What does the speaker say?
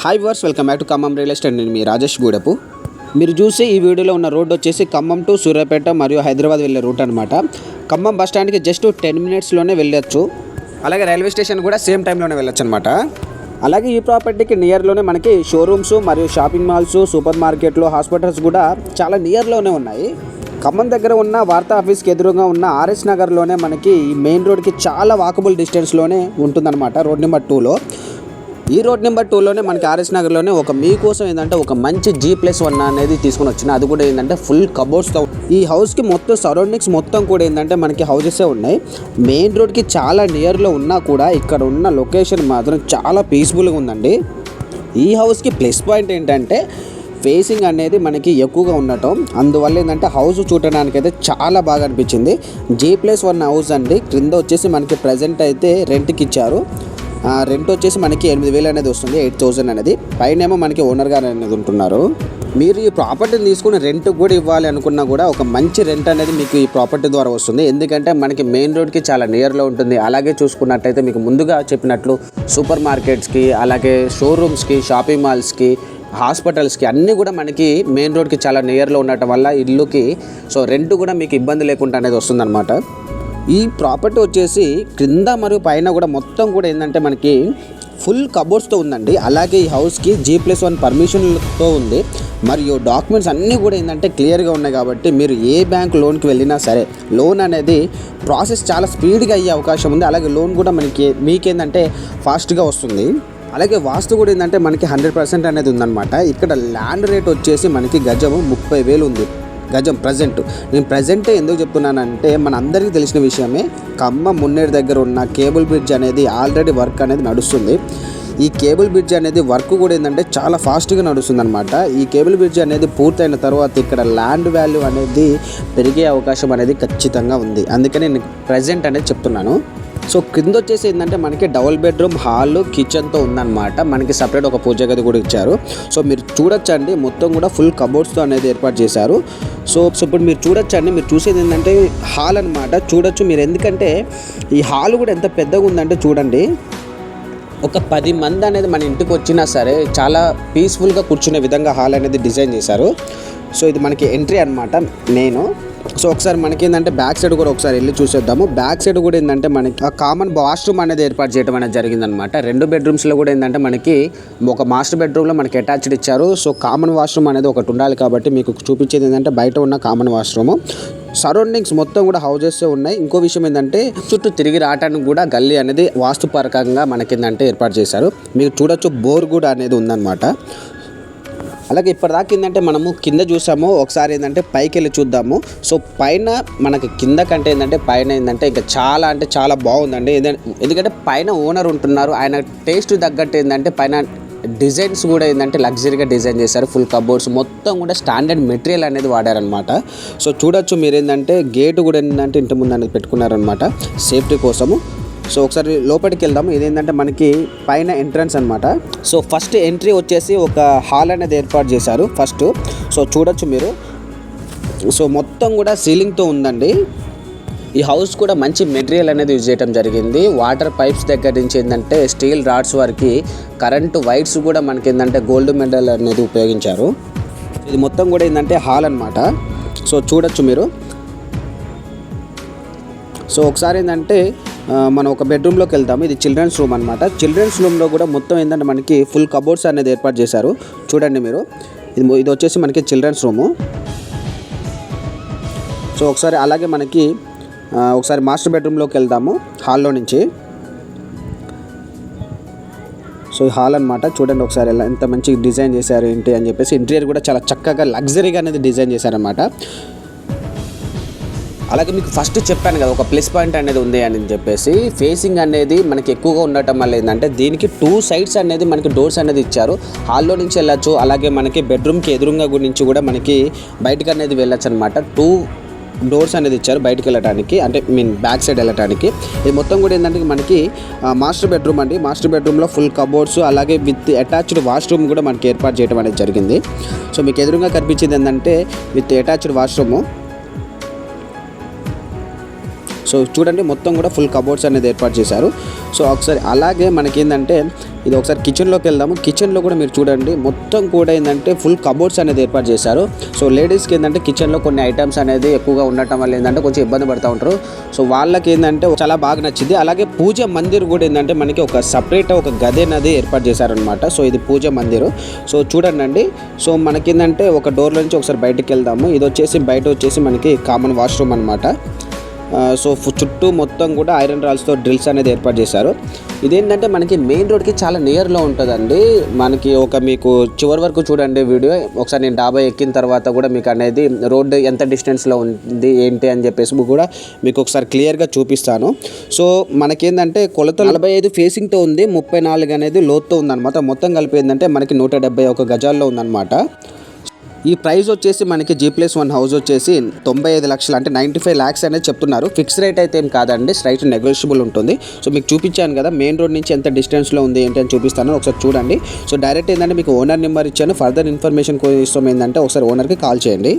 Hi వర్స్ welcome back to Khammam real estate. నేను మీ రాజేష్ గూడపు. మీరు చూసి ఈ వీడియోలో ఉన్న రోడ్ వచ్చేసి ఖమ్మం టు సూర్యాపేట మరియు హైదరాబాద్ వెళ్ళే రూట్ అనమాట. ఖమ్మం బస్ స్టాండ్కి జస్ట్ 10 మినిట్స్లోనే వెళ్ళొచ్చు. అలాగే రైల్వే స్టేషన్ కూడా సేమ్ టైంలోనే వెళ్ళొచ్చు అనమాట. అలాగే ఈ ప్రాపర్టీకి నియర్లోనే మనకి షోరూమ్స్ మరియు షాపింగ్ మాల్స్, సూపర్ మార్కెట్లు, హాస్పిటల్స్ కూడా చాలా నియర్లోనే ఉన్నాయి. ఖమ్మం దగ్గర ఉన్న వార్తా ఆఫీస్కి ఎదురుగా ఉన్న ఆర్ఎస్ నగర్లోనే మనకి ఈ మెయిన్ రోడ్కి చాలా వాకబుల్ డిస్టెన్స్లోనే ఉంటుందన్నమాట. రోడ్ నెంబర్ 2లో ఈ రోడ్ నెంబర్ 2లోనే మనకి ఆర్ఎస్ నగర్లోనే ఒక మీకోసం ఏంటంటే ఒక మంచి G+1 అనేది తీసుకుని వచ్చిన. అది కూడా ఏంటంటే ఫుల్ కబోర్డ్స్తో. ఈ హౌస్కి మొత్తం సరౌండింగ్స్ మొత్తం కూడా ఏంటంటే మనకి హౌజెసే ఉన్నాయి. మెయిన్ రోడ్కి చాలా నియర్లో ఉన్నా కూడా ఇక్కడ ఉన్న లొకేషన్ మాత్రం చాలా పీస్ఫుల్గా ఉందండి. ఈ హౌస్కి ప్లస్ పాయింట్ ఏంటంటే ఫేసింగ్ అనేది మనకి ఎక్కువగా ఉండటం. అందువల్ల ఏంటంటే హౌస్ చూడడానికి అయితే చాలా బాగా అనిపించింది. G+1 హౌస్ అండి. క్రింద వచ్చేసి మనకి ప్రజెంట్ అయితే రెంట్కి ఇచ్చారు. రెంట్ వచ్చేసి మనకి 8,000 అనేది వస్తుంది, 8,000 అనేది. పైనేమో మనకి ఓనర్ గారు అనేది ఉంటున్నారు. మీరు ఈ ప్రాపర్టీని తీసుకుని రెంట్ కూడా ఇవ్వాలి అనుకున్నా కూడా ఒక మంచి రెంట్ అనేది మీకు ఈ ప్రాపర్టీ ద్వారా వస్తుంది. ఎందుకంటే మనకి మెయిన్ రోడ్కి చాలా నియర్లో ఉంటుంది. అలాగే చూసుకున్నట్టయితే మీకు ముందుగా చెప్పినట్లు సూపర్ మార్కెట్స్కి, అలాగే షోరూమ్స్కి, షాపింగ్ మాల్స్కి, హాస్పిటల్స్కి అన్నీ కూడా మనకి మెయిన్ రోడ్కి చాలా నియర్లో ఉండటం వల్ల ఇల్లుకి రెంట్ కూడా మీకు ఇబ్బంది లేకుండా అనేది వస్తుందన్నమాట. ఈ ప్రాపర్టీ వచ్చేసి క్రింద మరియు పైన కూడా మొత్తం కూడా ఏంటంటే మనకి ఫుల్ కబోర్డ్స్తో ఉందండి. అలాగే ఈ హౌస్కి G+1 పర్మిషన్తో ఉంది. మరియు డాక్యుమెంట్స్ అన్నీ కూడా ఏంటంటే క్లియర్గా ఉన్నాయి. కాబట్టి మీరు ఏ బ్యాంక్ లోన్కి వెళ్ళినా సరే లోన్ అనేది ప్రాసెస్ చాలా స్పీడ్గా అయ్యే అవకాశం ఉంది. అలాగే లోన్ కూడా మీకేంటంటే ఫాస్ట్గా వస్తుంది. అలాగే వాస్తు కూడా ఏంటంటే మనకి 100% అనేది ఉందన్నమాట. ఇక్కడ ల్యాండ్ రేట్ వచ్చేసి మనకి గజము 30,000 ఉంది. గజం నేను ప్రజెంటే ఎందుకు చెప్తున్నానంటే మన అందరికీ తెలిసిన విషయమే. ఖమ్మం మున్నేరు దగ్గర ఉన్న కేబుల్ బ్రిడ్జ్ అనేది ఆల్రెడీ వర్క్ అనేది నడుస్తుంది. ఈ కేబుల్ బ్రిడ్జ్ అనేది వర్క్ కూడా ఏంటంటే చాలా ఫాస్ట్గా నడుస్తుంది అనమాట. ఈ కేబుల్ బ్రిడ్జ్ అనేది పూర్తయిన తర్వాత ఇక్కడ ల్యాండ్ వాల్యూ అనేది పెరిగే అవకాశం అనేది ఖచ్చితంగా ఉంది. అందుకని నేను ప్రజెంట్ అనేది చెప్తున్నాను. కింద వచ్చేసి ఏంటంటే మనకి డబుల్ బెడ్రూమ్, హాల్, కిచెన్తో ఉందన్నమాట. మనకి సపరేట్ ఒక పూజ గది కూడా ఇచ్చారు. మీరు చూడొచ్చండి, మొత్తం కూడా ఫుల్ కబోర్డ్స్తో అనేది ఏర్పాటు చేశారు. ఇప్పుడు మీరు చూడొచ్చండి, మీరు చూసేది ఏంటంటే హాల్ అనమాట. చూడొచ్చు మీరు, ఎందుకంటే ఈ హాల్ కూడా ఎంత పెద్దగా ఉందంటే చూడండి. ఒక 10 మంది అనేది మన ఇంటికి వచ్చినా సరే చాలా పీస్ఫుల్గా కూర్చునే విధంగా హాల్ అనేది డిజైన్ చేశారు. ఇది మనకి ఎంట్రీ అనమాట మెయిన్. ఒకసారి మనకి ఏంటంటే బ్యాక్ సైడ్ కూడా ఒకసారి వెళ్ళి చూసేద్దాము. బ్యాక్ సైడ్ కూడా ఏంటంటే మనకి కామన్ వాష్రూమ్ అనేది ఏర్పాటు చేయడం అనేది జరిగిందనమాట. 2 బెడ్రూమ్స్లో కూడా ఏంటంటే మనకి ఒక మాస్టర్ బెడ్రూమ్లో మనకి అటాచ్డ్ ఇచ్చారు. కామన్ వాష్రూమ్ అనేది ఒకటి ఉండాలి కాబట్టి మీకు చూపించేది ఏంటంటే బయట ఉన్న కామన్ వాష్రూమ్. సరౌండింగ్స్ మొత్తం కూడా హౌజెస్ ఉన్నాయి. ఇంకో విషయం ఏంటంటే చుట్టూ తిరిగి రావడానికి కూడా గల్లీ అనేది వాస్తుపరకంగా మనకి ఏంటంటే ఏర్పాటు చేశారు. మీరు చూడొచ్చు బోర్ కూడా అనేది ఉందన్నమాట. అలాగే ఇప్పటిదాకా ఏంటంటే మనము కింద చూసాము. ఒకసారి ఏంటంటే పైకి వెళ్ళి చూద్దాము. పైన మనకి కింద కంటే ఏంటంటే పైన ఏంటంటే ఇంకా చాలా అంటే చాలా బాగుందండి. ఎందుకంటే పైన ఓనర్ ఉంటున్నారు. ఆయన టేస్ట్ తగ్గట్టు ఏంటంటే పైన డిజైన్స్ కూడా ఏంటంటే లగ్జరీగా డిజైన్ చేశారు. ఫుల్ కబోర్డ్స్ మొత్తం కూడా స్టాండర్డ్ మెటీరియల్ అనేది వాడారనమాట. చూడొచ్చు మీరు ఏంటంటే గేట్ కూడా ఏంటంటే ఇంటి ముందు అనేది పెట్టుకున్నారనమాట సేఫ్టీ కోసము. ఒకసారి లోపలికి వెళ్దాము. ఇదేంటంటే మనకి పైన ఎంట్రన్స్ అనమాట. ఫస్ట్ ఎంట్రీ వచ్చేసి ఒక హాల్ అనేది ఏర్పాటు చేశారు ఫస్ట్. చూడొచ్చు మీరు. మొత్తం కూడా సీలింగ్తో ఉందండి. ఈ హౌస్ కూడా మంచి మెటీరియల్ అనేది యూజ్ చేయడం జరిగింది. వాటర్ పైప్స్ దగ్గర నుంచి ఏంటంటే స్టీల్ రాడ్స్ వరకు కరెంటు వైర్స్ కూడా మనకి ఏంటంటే గోల్డ్ మెడల్ అనేది ఉపయోగించారు. ఇది మొత్తం కూడా ఏంటంటే హాల్ అనమాట. చూడొచ్చు మీరు. ఒకసారి ఏంటంటే మనం ఒక బెడ్రూమ్లోకి వెళ్తాము. ఇది చిల్డ్రన్స్ రూమ్ అనమాట. చిల్డ్రన్స్ రూమ్లో కూడా మొత్తం ఏంటంటే మనకి ఫుల్ కబోర్డ్స్ అనేది ఏర్పాటు చేశారు. చూడండి మీరు. ఇది వచ్చేసి మనకి చిల్డ్రన్స్ రూము. ఒకసారి అలాగే మనకి ఒకసారి మాస్టర్ బెడ్రూమ్లోకి వెళ్దాము హాల్లో నుంచి. ఈ హాల్ అనమాట. చూడండి ఒకసారి ఎంత మంచి డిజైన్ చేశారు ఏంటి అని చెప్పేసి. ఇంటీరియర్ కూడా చాలా చక్కగా లగ్జరీగా అనేది డిజైన్ చేశారనమాట. అలాగే మీకు ఫస్ట్ చెప్పాను కదా ఒక ప్లస్ పాయింట్ అనేది ఉంది అని చెప్పేసి. ఫేసింగ్ అనేది మనకి ఎక్కువగా ఉండటం వల్ల ఏంటంటే దీనికి 2 సైడ్స్ అనేది మనకి డోర్స్ అనేది ఇచ్చారు. హాల్లో నుంచి వెళ్ళచ్చు. అలాగే మనకి బెడ్రూమ్కి ఎదురుగా నుంచి కూడా మనకి బయటకు అనేది వెళ్ళచ్చు అనమాట. 2 డోర్స్ అనేది ఇచ్చారు బయటకు వెళ్ళడానికి, అంటే బ్యాక్ సైడ్ వెళ్ళడానికి. ఇది మొత్తం కూడా ఏంటంటే మనకి మాస్టర్ బెడ్రూమ్ అండి. మాస్టర్ బెడ్రూమ్లో ఫుల్ కబోర్డ్స్ అలాగే విత్ అటాచ్డ్ వాష్రూమ్ కూడా మనకి ఏర్పాటు చేయడం అనేది జరిగింది. మీకు ఎదురుగా కనిపించింది ఏంటంటే విత్ అటాచ్డ్ వాష్రూము. సో చూడండి మొత్తం కూడా ఫుల్ కబోర్డ్స్ అనేది ఏర్పాటు చేశారు. సో ఒకసారి అలాగే మనకి ఏంటంటే ఇది ఒకసారి కిచెన్లోకి వెళ్దాము. కిచెన్లో కూడా మీరు చూడండి మొత్తం కూడా ఏంటంటే ఫుల్ కబోర్డ్స్ అనేది ఏర్పాటు చేశారు. సో లేడీస్కి ఏంటంటే కిచెన్లో కొన్ని ఐటమ్స్ అనేది ఎక్కువగా ఉండటం వల్ల ఏంటంటే కొంచెం ఇబ్బంది పడుతూ ఉంటారు. సో వాళ్ళకి ఏంటంటే చాలా బాగా నచ్చింది. అలాగే పూజ మందిర్ కూడా ఏంటంటే మనకి ఒక సపరేట్ ఒక గది అనేది ఏర్పాటు చేశారనమాట. సో ఇది పూజ మందిరు. సో చూడండి. సో మనకి ఏంటంటే ఒక డోర్ నుంచి ఒకసారి బయటికి వెళ్దాము. ఇది వచ్చేసి బయట వచ్చేసి మనకి కామన్ వాష్రూమ్ అనమాట. సో చుట్టూ మొత్తం కూడా ఐరన్ రాల్స్తో డ్రిల్స్ అనేది ఏర్పాటు చేశారు. ఇదేంటంటే మనకి మెయిన్ రోడ్కి చాలా నియర్లో ఉంటుందండి. మనకి మీకు చివరి వరకు చూడండి వీడియో. ఒకసారి నేను డాబా ఎక్కిన తర్వాత కూడా మీకు అనేది రోడ్డు ఎంత డిస్టెన్స్లో ఉంది ఏంటి అని చెప్పేసి కూడా మీకు ఒకసారి క్లియర్గా చూపిస్తాను. సో మనకేంటంటే కొలత 45 ఫేసింగ్తో ఉంది, 34 అనేది లోతుతో ఉందన్నమాట. మొత్తం కలిపి ఏంటంటే మనకి 171 గజాల్లో ఉందన్నమాట. ఈ ప్రైస్ వచ్చేసి మనకి G+1 హౌస్ వచ్చేసి 95 లక్షలు అంటే 95 lakhs అనేది చెప్తున్నారు. ఫిక్స్ రేట్ అయితే ఏం కాదండి, స్ట్రైట్ నెగోషియబుల్ ఉంటుంది. సో మీకు చూపించాను కదా మెయిన్ రోడ్ నుంచి ఎంత డిస్టెన్స్లో ఉంది ఏంటి అని చూపిస్తాను, ఒకసారి చూడండి. సో డైరెక్ట్ ఏంటంటే మీకు ఓనర్ నెంబర్ ఇచ్చాను. ఫర్దర్ ఇన్ఫర్మేషన్ కోసం ఏంటంటే ఒకసారి ఓనర్కి కాల్ చేయండి.